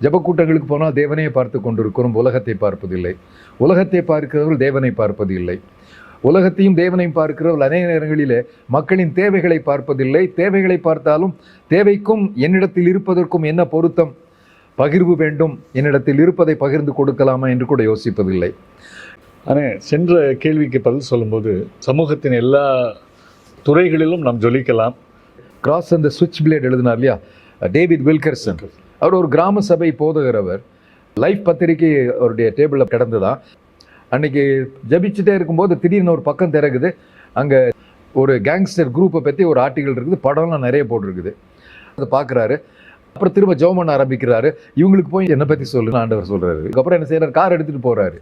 ஜபக்கூட்டங்களுக்கு போனால் தேவனையை பார்த்து கொண்டிருக்கிறோம், உலகத்தை பார்ப்பதில்லை. உலகத்தை பார்க்கிறவர்கள் தேவனை பார்ப்பது இல்லை. உலகத்தையும் தேவனையும் பார்க்கிறவர்கள் அநேக நேரங்களிலே மக்களின் தேவைகளை பார்ப்பதில்லை. தேவைகளை பார்த்தாலும் தேவைக்கும் என்னிடத்தில் இருப்பதற்கும் என்ன பொருத்தம், பகிர்வு வேண்டும், என்னிடத்தில் இருப்பதை பகிர்ந்து கொடுக்கலாமா என்று கூட யோசிப்பதில்லை. ஆனால் சென்ற கேள்விக்கு பதில் சொல்லும்போது சமூகத்தின் எல்லா துறைகளிலும் நாம் ஜொலிக்கலாம். கிராஸ் அந்த சுவிட்ச் பிளேட் எழுதினார் இல்லையா, டேவிட் வில்கர்சன். அவர் ஒரு கிராம சபை போதகரவர். லைஃப் பத்திரிகை அவருடைய டேபிளில் கிடந்துதான். அன்றைக்கி ஜபிச்சுட்டே இருக்கும்போது திடீர்னு ஒரு பக்கம் திறக்குது. அங்கே ஒரு கேங்ஸ்டர் குரூப்பை பற்றி ஒரு ஆர்டிகல் இருக்குது, படம்லாம் நிறைய போட்டிருக்குது. அதை பார்க்குறாரு. அப்புறம் திரும்ப ஜெபம் பண்ண ஆரம்பிக்கிறாரு. இவங்களுக்கு போய் என்னை பற்றி சொல்லுன்னு ஆண்டவர் சொல்கிறாரு. அதுக்கப்புறம் என்ன செய்கிறார், கார் எடுத்துகிட்டு போகிறாரு.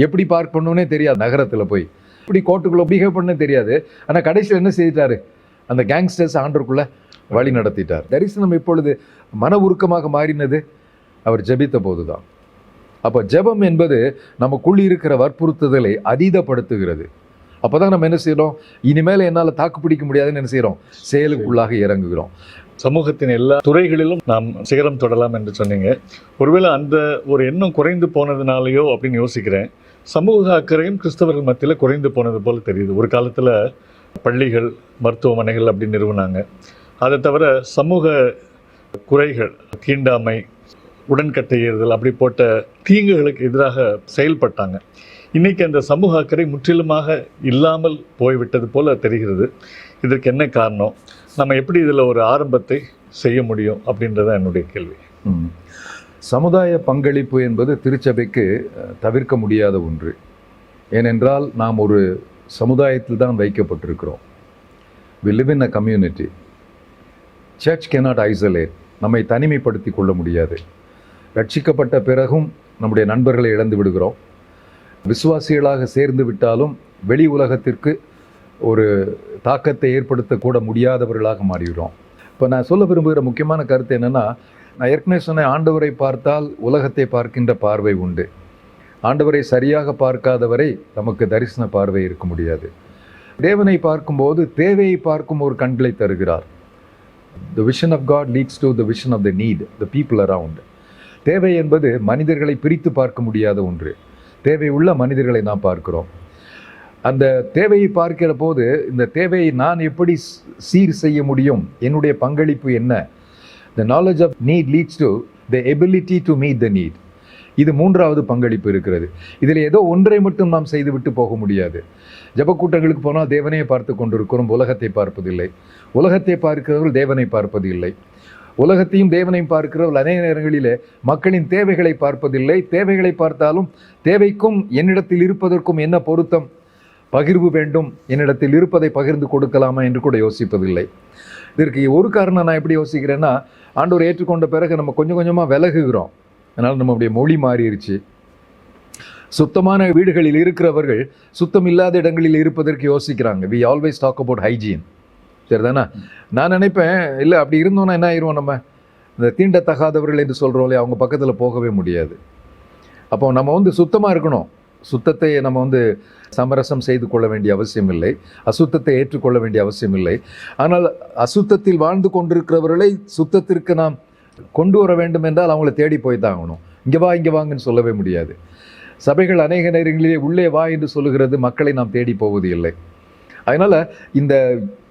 எப்படி பார்க் பண்ணணுன்னே தெரியாது, நகரத்தில் போய் இப்படி கோர்ட்டுக்குள்ளே பிஹேவ் பண்ணே தெரியாது. ஆனால் கடைசியில் என்ன செய்துட்டாரு, அந்த கேங்ஸ்டர்ஸ் ஆண்டருக்குள்ளே வழி நடத்திட்டார். தரிசனம் இப்பொழுது மன உருக்கமாக மாறினது அவர் ஜெபித்த போது தான். அப்போ ஜெபம் என்பது நமக்குள் இருக்கிற வற்புறுத்துதலை அதீதப்படுத்துகிறது. அப்போ தான் நம்ம என்ன செய்கிறோம், இனிமேல் என்னால் தாக்கு பிடிக்க முடியாதுன்னு என்ன செய்கிறோம், செயலுக்குள்ளாக இறங்குகிறோம். சமூகத்தின் எல்லா துறைகளிலும் நாம் சிகரம் தொடலாம் என்று சொன்னீங்க. ஒருவேளை அந்த ஒரு எண்ணம் குறைந்து போனதுனாலையோ அப்படின்னு யோசிக்கிறேன். சமூக அக்கறையும் கிறிஸ்தவர்கள் மத்தியில் குறைந்து போனது போல் தெரியுது. ஒரு காலத்தில் பள்ளிகள், மருத்துவமனைகள் அப்படி நிறுவனாங்க. அதை தவிர சமூக குறைகள், தீண்டாமை, உடன்கட்டை ஏறுதல் அப்படி போட்ட தீங்குகளுக்கு எதிராக செயல்பட்டாங்க. இன்றைக்கி அந்த சமூக அக்கறை முற்றிலுமாக இல்லாமல் போய்விட்டது போல தெரிகிறது. இதற்கு என்ன காரணம், நம்ம எப்படி இதில் ஒரு ஆரம்பத்தை செய்ய முடியும் அப்படின்றத என்னுடைய கேள்வி. சமுதாய பங்களிப்பு என்பது திருச்சபைக்கு தவிர்க்க முடியாத ஒன்று. ஏனென்றால் நாம் ஒரு சமுதாயத்தில் தான் வைக்கப்பட்டிருக்கிறோம். we live in a community. church cannot isolate. நம்மை தனிமைப்படுத்தி கொள்ள முடியாது. ரட்சிக்கப்பட்ட பிறகும் நம்முடைய நண்பர்களை இழந்து விடுகிறோம். விசுவாசிகளாக சேர்ந்து விட்டாலும் வெளி உலகத்திற்கு ஒரு தாக்கத்தை ஏற்படுத்தக்கூட முடியாதவர்களாக மாறிவிடும். இப்போ நான் சொல்ல விரும்புகிற முக்கியமான கருத்து என்னென்னா, நான் ஏற்கனவே சொன்னேன், ஆண்டவரை பார்த்தால் உலகத்தை பார்க்கின்ற பார்வை உண்டு. ஆண்டவரை சரியாக பார்க்காதவரை நமக்கு தரிசன பார்வை இருக்க முடியாது. தேவனை பார்க்கும்போது தேவையை பார்க்கும் ஒரு கண்களை தருகிறார். The vision of God leads to the vision of the need, the people around. தேவை என்பது மனிதர்களை பிரித்து பார்க்க முடியாத ஒன்று. தேவை உள்ள மனிதர்களை நாம் பார்க்கிறோம். அந்த தேவையை பார்க்கிற போது இந்த தேவையை நான் எப்படி சீர் செய்ய முடியும், என்னுடைய பங்களிப்பு என்ன. The knowledge of need leads to the ability to meet the need. இது மூன்றாவது பங்களிப்பு இருக்கிறது. இதில் ஏதோ ஒன்றை மட்டும் நாம் செய்துவிட்டு போக முடியாது. ஜபக்கூட்டங்களுக்கு போனால் தேவனையை பார்த்து கொண்டிருக்கிறோம், உலகத்தை பார்ப்பதில்லை. உலகத்தை பார்க்கிறவர்கள் தேவனை பார்ப்பது இல்லை. உலகத்தையும் தேவனையும் பார்க்கிறவர்கள் அநேக நேரங்களிலே மக்களின் தேவைகளை பார்ப்பதில்லை. தேவைகளை பார்த்தாலும் தேவைக்கும் என்னிடத்தில் இருப்பதற்கும் என்ன பொருத்தம், பகிர்வு வேண்டும், என்னிடத்தில் இருப்பதை பகிர்ந்து கொடுக்கலாமா என்று கூட யோசிப்பதில்லை. இதற்கு ஒரு காரணம் நான் எப்படி யோசிக்கிறேன்னா, ஆண்டவர் ஏற்றுக்கொண்ட பிறகு நம்ம கொஞ்சம் கொஞ்சமாக விலகுகிறோம். அதனால் நம்முடைய மொழி மாறிடுச்சு. சுத்தமான வீடுகளில் இருக்கிறவர்கள் சுத்தம் இல்லாத இடங்களில் இருப்பதற்கு யோசிக்கிறாங்க. we always talk about hygiene. சரிதானா? நான் நினைப்பேன், இல்லை அப்படி இருந்தோன்னா என்ன ஆயிடுவோம், நம்ம இந்த தீண்டத்தகாதவர்கள் என்று சொல்கிறோம் இல்லையா, அவங்க பக்கத்தில் போகவே முடியாது. அப்போ நம்ம சுத்தமாக இருக்கணும். சுத்தத்தை நம்ம சமரசம் செய்து கொள்ள வேண்டிய அவசியம் இல்லை, அசுத்தத்தை ஏற்றுக்கொள்ள வேண்டிய அவசியம் இல்லை. ஆனால் அசுத்தத்தில் வாழ்ந்து கொண்டிருக்கிறவர்களை சுத்தத்திற்கு நாம் கொண்டு வர வேண்டும் என்றால் அவங்கள தேடி போய் தான் ஆகணும். இங்கே வா இங்கே வாங்கன்னு சொல்லவே முடியாது. சபைகள் அநேக நேரங்களிலே உள்ளே வா என்று சொல்லுகிறது, மக்களை நாம் தேடி போவது இல்லை. அதனால் இந்த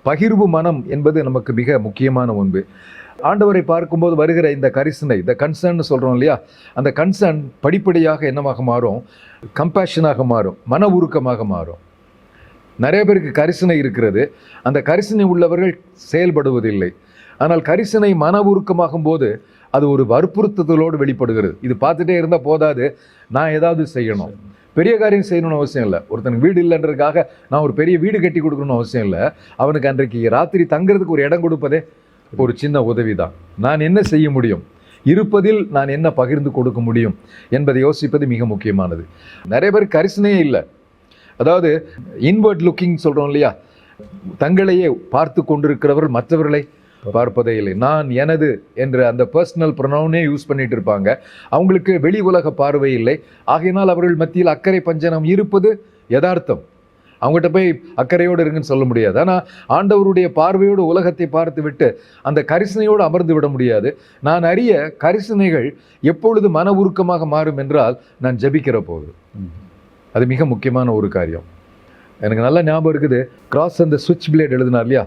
பகிர்வு மனம் என்பது நமக்கு மிக முக்கியமான ஒன்று. ஆண்டவரை பார்க்கும்போது வருகிற இந்த கரிசனை, இந்த கன்சர்ன்னு சொல்கிறோம் இல்லையா, அந்த கன்சர்ன் படிப்படியாக என்னவாக மாறும், கம்பேஷனாக மாறும், மன உருக்கமாக மாறும். நிறைய பேருக்கு கரிசனை இருக்கிறது, அந்த கரிசனை உள்ளவர்கள் செயல்படுவதில்லை. ஆனால் கரிசனை மன உருக்கமாகும் போது அது ஒரு வற்புறுத்துதலோடு வெளிப்படுகிறது. இது பார்த்துட்டே இருந்தால் போதாது, நான் ஏதாவது செய்யணும். பெரிய காரியம் செய்யணும்னு அவசியம் இல்லை. ஒருத்தனுக்கு வீடு இல்லைன்றதுக்காக நான் ஒரு பெரிய வீடு கட்டி கொடுக்கணும்னு அவசியம் இல்லை. அவனுக்கு அன்றைக்கு ராத்திரி தங்கிறதுக்கு ஒரு இடம் கொடுப்பதே ஒரு சின்ன உதவி தான். நான் என்ன செய்ய முடியும், இருப்பதில் நான் என்ன பகிர்ந்து கொடுக்க முடியும் என்பதை யோசிப்பது மிக முக்கியமானது. நிறைய பேர் கரிசனையே இல்லை. அதாவது இன்வர்ட் லுக்கிங் சொல்கிறோம் இல்லையா, தங்களையே பார்த்து கொண்டிருக்கிறவர்கள் மற்றவர்களை பார்ப்பதே இல்லை. நான் எனது என்ற அந்த பர்சனல் ப்ரொனவுனே யூஸ் பண்ணிட்டு இருப்பாங்க. அவங்களுக்கு வெளி உலக பார்வை இல்லை. ஆகையினால் அவர்கள் மத்தியில் அக்கறை பஞ்சனம் இருப்பது யதார்த்தம். அவங்ககிட்ட போய் அக்கறையோடு இருங்கன்னு சொல்ல முடியாது. ஆனால் ஆண்டவருடைய பார்வையோடு உலகத்தை பார்த்து விட்டு அந்த கரிசனையோடு அமர்ந்து விட முடியாது. நான் அறிய கரிசனைகள் எப்பொழுது மன உருக்கமாக மாறும் என்றால் நான் ஜெபிக்கிற போது. அது மிக முக்கியமான ஒரு காரியம். எனக்கு நல்லா ஞாபகம் இருக்குது, கிராஸ் அந்த சுவிட்ச் பிளேட் எழுதினார் இல்லையா,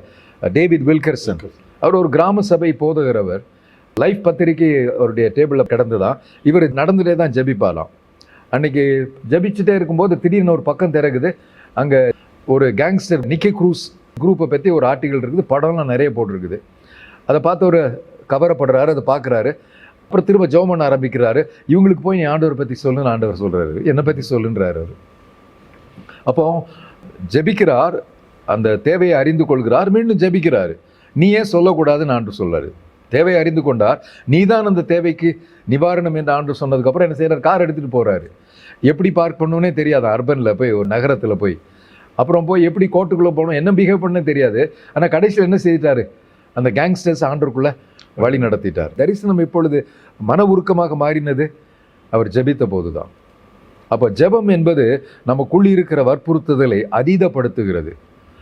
டேவிட் வில்கர்சன். அவர் ஒரு கிராம சபை போதகரவர். லைஃப் பத்திரிக்கை அவருடைய டேபிளில் கிடந்துதான். இவர் நடந்துகிட்டே தான் ஜெபிப்பாலாம். அன்னைக்கு ஜபிச்சுட்டே இருக்கும்போது திடீர்னு ஒரு பக்கம் திறகுது. அங்கே ஒரு கேங்ஸ்டர் நிக்கி க்ரூஸ் குரூப்பை பற்றி ஒரு ஆர்டிகல் இருக்குது, படம்லாம் நிறைய போட்டிருக்குது. அதை பார்த்து ஒரு கவரப்படுறாரு, அதை பார்க்குறாரு. அப்புறம் திரும்ப ஜெபம் பண்ண ஆரம்பிக்கிறாரு. இவங்களுக்கு போய் நீ ஆண்டவர் பற்றி சொல்லுன்னு ஆண்டவர் சொல்கிறாரு, என்னை பற்றி சொல்லுன்றாரு அவர். அப்போ ஜெபிக்கிறார், அந்த தேவையை அறிந்து கொள்கிறார், மீண்டும் ஜெபிக்கிறாரு. நீ ஏன் சொல்லக்கூடாதுன்னு ஆண்டு சொல்றாரு. தேவையை அறிந்து கொண்டார், நீதான் அந்த தேவைக்கு நிவாரணம் என்று ஆண்டு சொன்னதுக்கப்புறம் என்ன செய்யறாரு, கார் எடுத்துகிட்டு போகிறாரு. எப்படி பார்க் பண்ணணுன்னே தெரியாது, அர்பனில் போய் ஒரு நகரத்தில் போய். அப்புறம் போய் எப்படி கோர்ட்டுக்குள்ளே போகணும், என்ன பிஹேவ் பண்ண தெரியாது. ஆனால் கடைசியில் என்ன செய்துட்டாரு, அந்த கேங்ஸ்டர்ஸ் ஆண்டருக்குள்ளே வழி நடத்திட்டார். தரிசனம் இப்பொழுது மன உருக்கமாக மாறினது அவர் ஜெபித்த போது தான். அப்போ ஜெபம் என்பது நமக்குள் இருக்கிற வற்புறுத்துதலை அதீதப்படுத்துகிறது.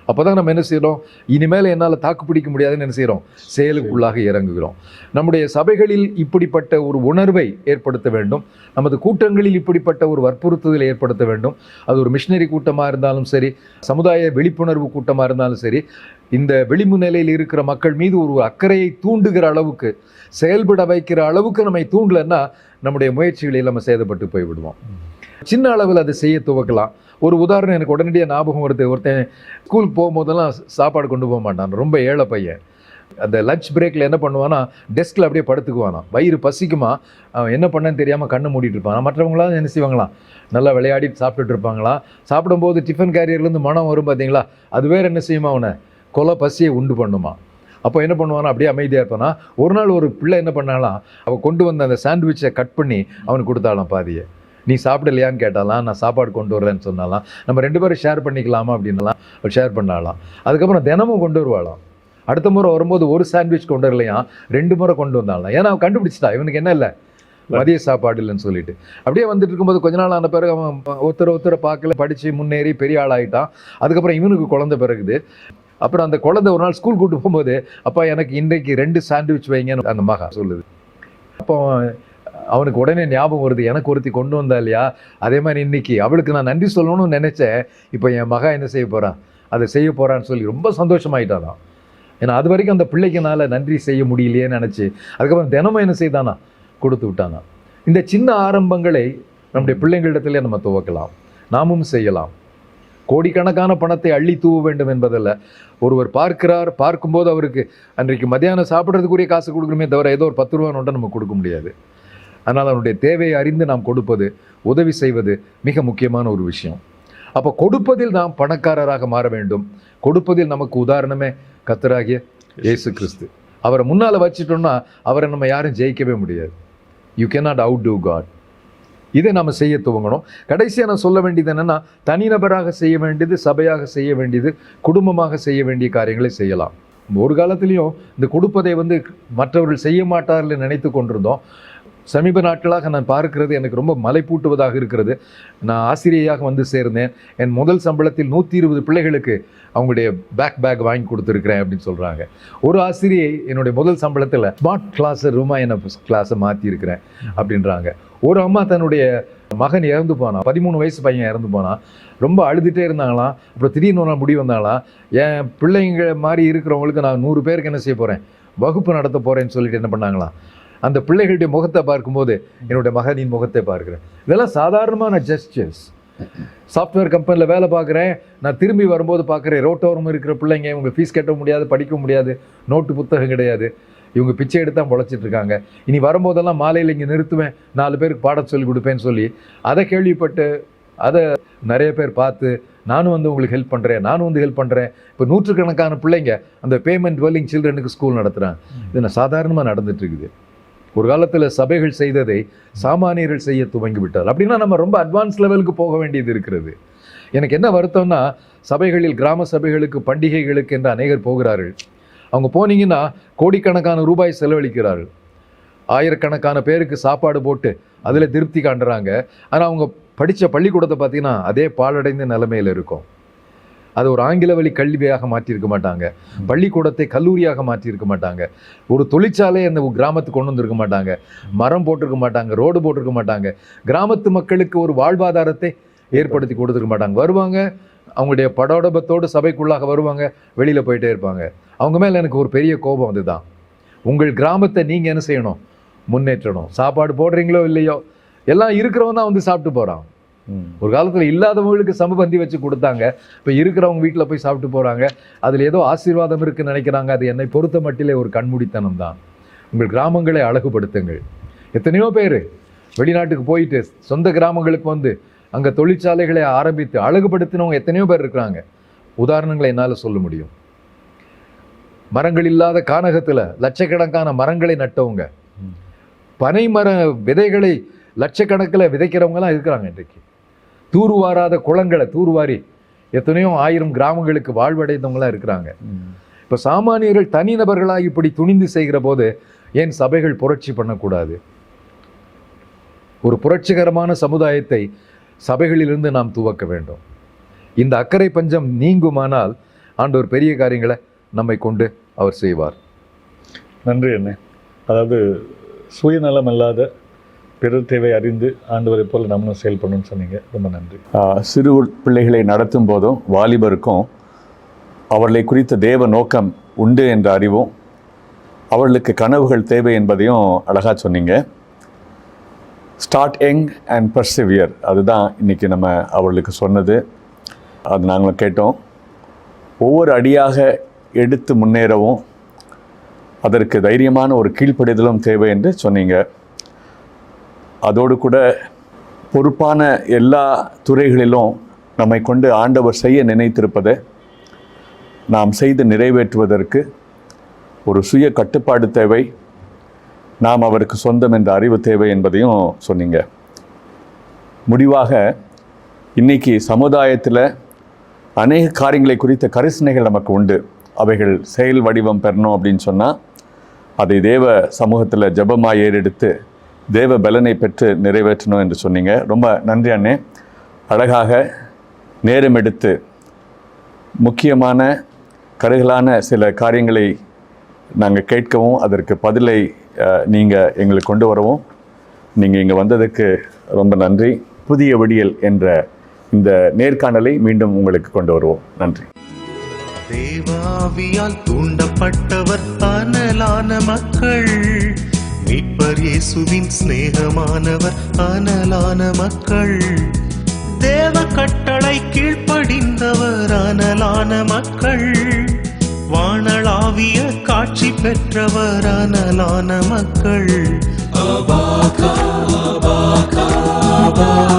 அப்போ தான் நம்ம என்ன செய்கிறோம், இனிமேல் என்னால் தாக்கு பிடிக்க முடியாதுன்னு என்ன செய்கிறோம், செயலுக்குள்ளாக இறங்குகிறோம். நம்முடைய சபைகளில் இப்படிப்பட்ட ஒரு உணர்வை ஏற்படுத்த வேண்டும். நமது கூட்டங்களில் இப்படிப்பட்ட ஒரு வற்புறுத்துதலை ஏற்படுத்த வேண்டும். அது ஒரு மிஷினரி கூட்டமாக இருந்தாலும் சரி, சமுதாய விழிப்புணர்வு கூட்டமாக இருந்தாலும் சரி, இந்த விளிம்பு நிலையில் இருக்கிற மக்கள் மீது ஒரு அக்கறையை தூண்டுகிற அளவுக்கு, செயல்பட வைக்கிற அளவுக்கு நம்மை தூண்டலைன்னா நம்முடைய முயற்சிகளில் நம்ம சேதப்பட்டு போய்விடுவோம். சின்ன அளவில் அதை செய்ய துவக்கலாம். ஒரு உதாரணம் எனக்கு உடனடியாக ஞாபகம் வருது. ஒருத்தன் ஸ்கூலுக்கு போகும்போதெல்லாம் சாப்பாடு கொண்டு போக மாட்டான், ரொம்ப ஏழை பையன். அந்த லஞ்ச் பிரேக்கில் என்ன பண்ணுவான்னா, டெஸ்கில் அப்படியே படுத்துக்குவானா. வயிறு பசிக்குமா, அவன் என்ன பண்ணன்னு தெரியாமல் கண்ணை மூடிட்டு இருப்பான். மற்றவங்களாம் என்ன செய்வாங்களாம், நல்லா விளையாடிட்டு சாப்பிட்டுட்டு இருப்பாங்களாம். சாப்பிடும்போது டிஃபன் கேரியர்லேருந்து மனம் வரும் பார்த்தீங்களா, அது வேறு என்ன செய்யுமா, அவனை கொலை பசியை உண்டு பண்ணுமா. அப்போ என்ன பண்ணுவானா, அப்படியே அமைதியாக இருப்பானா. ஒரு நாள் ஒரு பிள்ளை என்ன பண்ணாலாம், அவள் கொண்டு வந்த அந்த சாண்ட்விச்சை கட் பண்ணி அவனுக்கு கொடுத்தாலாம் பாதியை. நீ சாப்பிடலையான்னு கேட்டாலாம், நான் சாப்பாடு கொண்டு வரலன்னு சொன்னாலாம். நம்ம 2 பேரும் ஷேர் பண்ணிக்கலாமா அப்படின்னாலாம், ஷேர் பண்ணாலாம். அதுக்கப்புறம் தினமும் கொண்டு வருவாளாம். அடுத்த முறை வரும்போது ஒரு சாண்ட்விச் கொண்டு வரலையா, 2 முறை கொண்டு வந்தாலாம். ஏன்னா அவன் கண்டுபிடிச்சிட்டா இவனுக்கு என்ன இல்லை, மதிய சாப்பாடு இல்லைன்னு சொல்லிட்டு. அப்படியே வந்துட்டு இருக்கும்போது கொஞ்ச நாள் ஆன பிறகு அவன் ஒருத்தரை பார்க்கல, படித்து முன்னேறி பெரிய ஆளாயிட்டான். அதுக்கப்புறம் இவனுக்கு குழந்தை பிறகுது. அப்புறம் அந்த குழந்தை ஒரு நாள் ஸ்கூல் கூட்டு போகும்போது, அப்பா எனக்கு இன்றைக்கு 2 சாண்ட்விச் வைங்கன்னு அந்த மகா சொல்லுது. அப்போ அவனுக்கு உடனே ஞாபகம் வருது, எனக்கு ஒருத்தி கொண்டு வந்தா இல்லையா, அதே மாதிரி இன்னைக்கு அவளுக்கு நான் நன்றி சொல்லணும்னு நினைச்சேன், இப்போ என் மகா என்ன செய்ய போறான், அதை செய்ய போறான்னு சொல்லி ரொம்ப சந்தோஷமாயிட்டானா. ஏன்னா அது வரைக்கும் அந்த பிள்ளைக்குனால நன்றி செய்ய முடியலையேன்னு நினச்சி அதுக்கப்புறம் தினமும் என்ன செய்தானா, கொடுத்து விட்டானா. இந்த சின்ன ஆரம்பங்களை நம்முடைய பிள்ளைங்களிடத்திலே நம்ம துவக்கலாம், நாமும் செய்யலாம். கோடிக்கணக்கான பணத்தை அள்ளி தூவ வேண்டும் என்பதல்ல. ஒருவர் பார்க்கிறார், பார்க்கும்போது அவருக்கு அன்றைக்கு மத்தியானம் சாப்பிட்றதுக்குரிய காசு கொடுக்கணுமே தவிர ஏதோ ஒரு 10 ரூபா நோட்டை நம்ம கொடுக்க முடியாது. அதனால் அவனுடைய தேவையை அறிந்து நாம் கொடுப்பது, உதவி செய்வது மிக முக்கியமான ஒரு விஷயம். அப்போ கொடுப்பதில் நாம் பணக்காரராக மாற வேண்டும். கொடுப்பதில் நமக்கு உதாரணமே கர்த்தராகிய இயேசு கிறிஸ்து. அவரை முன்னால் வச்சுட்டோம்னா அவரை நம்ம யாரும் ஜெயிக்கவே முடியாது. You cannot outdo God. இதை நம்ம செய்ய துவங்கணும். கடைசியாக நான் சொல்ல வேண்டியது என்னென்னா, தனிநபராக செய்ய வேண்டியது, சபையாக செய்ய வேண்டியது, குடும்பமாக செய்ய வேண்டிய காரியங்களை செய்யலாம். ஒரு காலத்துலேயும் இந்த கொடுப்பதை மற்றவர்கள் செய்ய மாட்டார்கள் நினைத்து கொண்டிருந்தோம். சமீப நாட்களாக நான் பார்க்கிறது எனக்கு ரொம்ப மலைப்பூட்டுவதாக இருக்கிறது. நான் ஆசிரியையாக சேர்ந்தேன். என் முதல் சம்பளத்தில் 120 பிள்ளைகளுக்கு அவங்களுடைய பேக் வாங்கி கொடுத்துருக்குறேன் அப்படின்னு சொல்கிறாங்க. ஒரு ஆசிரியை என்னுடைய முதல் சம்பளத்தில் ஸ்மார்ட் கிளாஸ் ரூமாக என்ன கிளாஸை மாற்றிருக்கிறேன் அப்படின்றாங்க. ஒரு அம்மா தன்னுடைய மகன் இறந்து போனான், 13 வயசு பையன் இறந்து போனான். ரொம்ப அழுதுகிட்டே இருந்தாங்களாம். அப்புறம் திடீர்னு ஒரு நாள் முடிவு வந்தாங்களாம், என் பிள்ளைங்க மாதிரி இருக்கிறவங்களுக்கு நான் 100 பேருக்கு என்ன செய்ய போகிறேன், வகுப்பு நடத்த போகிறேன்னு சொல்லிட்டு என்ன பண்ணாங்களாம், அந்த பிள்ளைகளுடைய முகத்தை பார்க்கும்போது என்னுடைய மகனின் முகத்தை பார்க்குறேன். இதெல்லாம் சாதாரணமான ஜெஸ்டர்ஸ். சாஃப்ட்வேர் கம்பெனியில் வேலை பார்க்குறேன், நான் திரும்பி வரும்போது பார்க்குறேன், ரோட்டோரம் இருக்கிற பிள்ளைங்க, இவங்க ஃபீஸ் கட்ட முடியாது, படிக்க முடியாது, நோட்டு புத்தகம் கிடையாது, இவங்க பிச்சை எடுத்து தான் பொழைச்சிட்டு இருக்காங்க. இனி வரும்போதெல்லாம் மாலையில் இங்கே நிறுத்துவேன், 4 பேருக்கு பாடம் சொல்லி கொடுப்பேன்னு சொல்லி அதை கேள்விப்பட்டு அதை நிறைய பேர் பார்த்து நானும் உங்களுக்கு ஹெல்ப் பண்ணுறேன், நானும் ஹெல்ப் பண்ணுறேன். இப்போ 100கணக்கான பிள்ளைங்க அந்த பேமெண்ட் டுவெல்லிங் சில்ட்ரனுக்கு ஸ்கூல் நடத்துகிறேன். இது நான் சாதாரணமாக நடந்துட்டு இருக்குது. ஒரு காலத்தில் சபைகள் செய்ததை சாமானியர்கள் செய்ய துவங்கி விட்டார். அப்படின்னா நம்ம ரொம்ப அட்வான்ஸ் லெவலுக்கு போக வேண்டியது இருக்கிறது. எனக்கு என்ன வருத்தம்னா, சபைகளில் கிராம சபைகளுக்கு பண்டிகைகளுக்கு என்று அநேகர் போகிறார்கள். அவங்க போனீங்கன்னா கோடிக்கணக்கான ரூபாய் செலவழிக்கிறார்கள். ஆயிரக்கணக்கான பேருக்கு சாப்பாடு போட்டு அதில் திருப்தி காண்றாங்க. ஆனால் அவங்க படித்த பள்ளிக்கூடத்தை பார்த்தீங்கன்னா அதே பாழடைந்த நிலைமையில் இருக்கும். அதை ஒரு ஆங்கில வழி கல்வியாக மாற்றியிருக்க மாட்டாங்க, பள்ளிக்கூடத்தை கல்லூரியாக மாற்றியிருக்க மாட்டாங்க, ஒரு தொழிற்சாலை அந்த கிராமத்துக்கு கொண்டு வந்திருக்க மாட்டாங்க, மரம் போட்டிருக்க மாட்டாங்க, ரோடு போட்டிருக்க மாட்டாங்க, கிராமத்து மக்களுக்கு ஒரு வாழ்வாதாரத்தை ஏற்படுத்தி கொடுத்துருக்க மாட்டாங்க. வருவாங்க, அவங்களுடைய படோடபத்தோடு சபைக்குள்ளாக வருவாங்க, வெளியில் போயிட்டே இருப்பாங்க. அவங்க மேலே எனக்கு ஒரு பெரிய கோபம் அதுதான். உங்கள் கிராமத்தை நீங்கள் என்ன செய்யணும்? முன்னேற்றணும். சாப்பாடு போடுறீங்களோ இல்லையோ, எல்லாம் இருக்கிறவன் தான் வந்து சாப்பிட்டு போகிறான். ஒரு காலத்தில் இல்லாதவங்களுக்கு சமபந்தி வச்சு கொடுத்தாங்க, இப்போ இருக்கிறவங்க வீட்டில் போய் சாப்பிட்டு போகிறாங்க. அதில் ஏதோ ஆசீர்வாதம் இருக்குன்னு நினைக்கிறாங்க. அது என்னை பொறுத்த மட்டிலே ஒரு கண்மூடித்தனம் தான். உங்கள் கிராமங்களை அழகுபடுத்துங்கள். எத்தனையோ பேர் வெளிநாட்டுக்கு போயிட்டு சொந்த கிராமங்களுக்கு வந்து அங்கே தொழிற்சாலைகளை ஆரம்பித்து அழகுபடுத்தினவங்க எத்தனையோ பேர் இருக்கிறாங்க. உதாரணங்களை என்னால் சொல்ல முடியும். மரங்கள் இல்லாத கானகத்தில் லட்சக்கணக்கான மரங்களை நட்டவங்க, பனை மர விதைகளை லட்சக்கணக்கில் விதைக்கிறவங்கலாம் இருக்கிறாங்க. இன்றைக்கு தூர்வாராத குளங்களை தூர்வாரி எத்தனையோ 1000 கிராமங்களுக்கு வாழ்வடைந்தவங்களாம் இருக்கிறாங்க. இப்போ சாமானியர்கள் தனிநபர்களாக இப்படி துணிந்து செய்கிற போது ஏன் சபைகள் புரட்சி பண்ணக்கூடாது? ஒரு புரட்சிகரமான சமுதாயத்தை சபைகளிலிருந்து நாம் துவக்க வேண்டும். இந்த அக்கறை பஞ்சம் நீங்குமானால் ஆண்டவர் பெரிய காரியங்களை நம்மை கொண்டு அவர் செய்வார். நன்றி அண்ணே. அதாவது சுயநலம் அல்லாத பிறர் தேவை அறிந்து ஆண்டவரை போல் நம்மளும் செயல்படணும்னு சொன்னீங்க. ரொம்ப நன்றி. சிறு பிள்ளைகளை நடத்தும் போதும் வாலிபருக்கும் அவர்களை குறித்த தேவ நோக்கம் உண்டு என்ற அறிவும், அவர்களுக்கு கனவுகள் தேவை என்பதையும் அழகாக சொன்னீங்க. ஸ்டார்ட் யங் அண்ட் பர்சிவியர், அதுதான் இன்றைக்கி நம்ம அவர்களுக்கு சொன்னது. அது நாங்களும் கேட்டோம். ஒவ்வொரு அடியாக எடுத்து முன்னேறவும் அதற்கு தைரியமான ஒரு கீழ்ப்படிதலும் தேவை என்று சொன்னீங்க. அதோடு கூட பொறுப்பான எல்லா துறைகளிலும் நம்மை கொண்டு ஆண்டவர் செய்ய நினைத்திருப்பதை நாம் செய்து நிறைவேற்றுவதற்கு ஒரு சுய கட்டுப்பாடு தேவை, நாம் அவருக்கு சொந்தம் என்ற அறிவு தேவை என்பதையும் சொன்னீங்க. முடிவாக இன்னைக்கு சமுதாயத்தில் அநேக காரியங்களை குறித்த கரிசனைகள் நமக்கு உண்டு. அவைகள் செயல் வடிவம் பெறணும் அப்படின்னு சொன்னால் அதை தேவ சமூகத்தில் ஜெபமாக ஏறெடுத்து தேவ பலனை பெற்று நிறைவேற்றணும் என்று சொன்னீங்க. ரொம்ப நன்றி அண்ணே. அழகாக நேரம் எடுத்து முக்கியமான கருகலான சில காரியங்களை நாங்கள் கேட்கவும் அதற்கு பதிலை நீங்கள் எங்களுக்கு கொண்டு வரவும் நீங்கள் இங்கே வந்ததுக்கு ரொம்ப நன்றி. புதிய விடியல் என்ற இந்த நேர்காணலை மீண்டும் உங்களுக்கு கொண்டு வருவோம். நன்றி. தேவாவியால் தூண்டப்பட்டவர் அனலான மக்கள், மீட்பர் இயேசுவின் சிநேகமானவர் அனலான மக்கள், தேவ கட்டளை கீழ்ப்படிந்தவர் அனலான மக்கள், வானளாவிய காட்சி பெற்றவர் அனலான மக்கள். அபாகா, அபாகா, அபாகா.